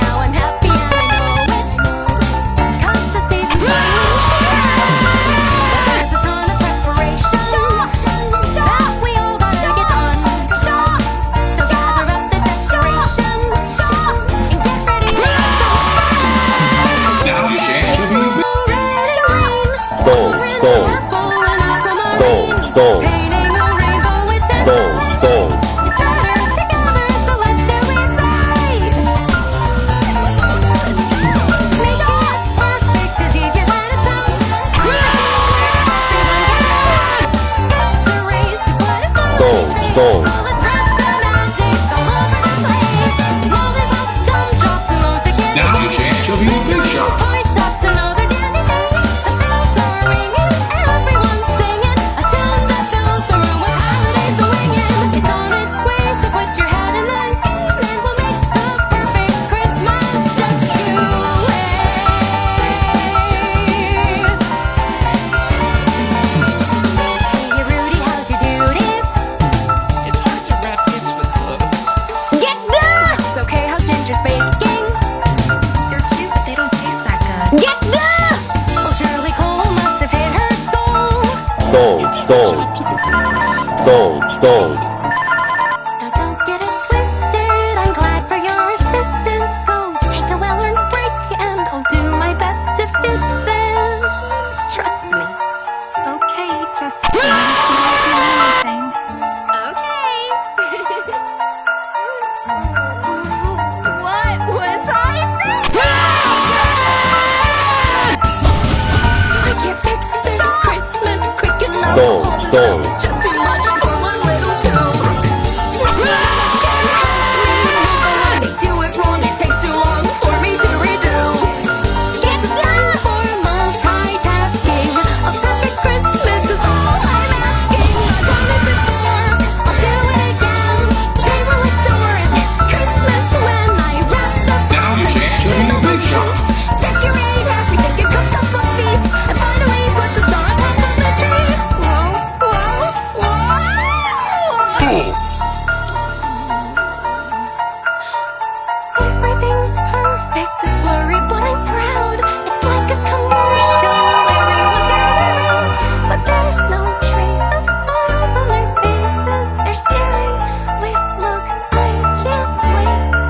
Now I'm happy and I know it, 'cause the season's finally here. There's a ton of preparations that we all gotta get done. So gather up the decorations and get ready for some fun. Now you change to be Orange, purple, and aquamarine. Painting a rainbow with 10 colors. It's better together, so let's do it right. Make it perfect is easier than it sounds. It's a race to put a smile on your face. So let's spread the magic all over the place. Lollipops, gumdrops, and loads of candy. Now you change to be big shot. Toy shops and other dandy things. The bells are ringing and everyone's singing a tune that fills the room with holiday swinging. It's on its way, so put your hat in the game and we'll make the perfect Christmas just you Hey Rudy, how's your duties? It's hard to wrap gifts with clothes. Get done! It's okay, how's Ginger's baking? They're cute, but they don't taste that good. Get done! Well, Shirley Cole must have hit her goal. Now don't get it twisted, I'm glad for your assistance. Go take a well-earned break and I'll do my best to fix this. Trust me. Okay, just let us know if you need anything. Okay. What was I thinking? I can't fix this Christmas quick enough. All this stuff is just too much for one little tune. They do it wrong, it takes too long for me to redo. Get done for multitasking. A perfect Christmas is all I'm asking. I've done it before, I'll do it again. They will adore it this Christmas when I wrap the Now you change to be big shot. decorate everything and cook up a feast, and finally put the star on top of the tree. Whoa, whoa, whoa! Everything's perfect, it's blurry, but I'm proud. It's like a commercial, everyone's gathered around, but there's no trace of smiles on their faces. They're staring with looks I can't place.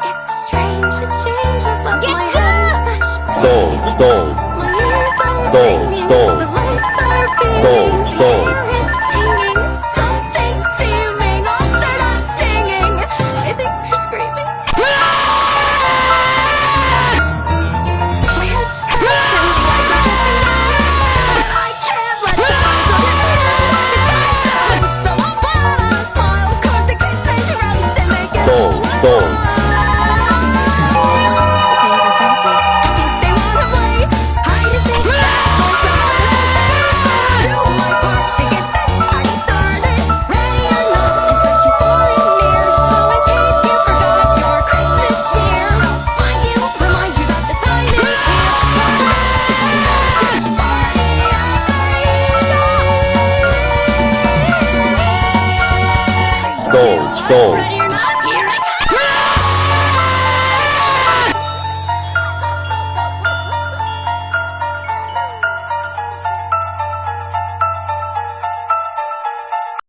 It's strange, a change has left my head in such pain. My ears are ringing, the lights are beaming, the air is stinging, something's seeming off, they're not singing, I think they're screaming. My head's cursed and the eyes are shutting down, but I can't let the eyes of it down. So I'll put on a smile, carve the case, face roast, and make it all right. The table's empty. I think they wanna play hide and seek bad boys from other do my part to get this party started. Ready or not, I'm searching for it near. So in case you forgot your Christmas cheer, remind you that the time is here. Party, ready or not, here I come.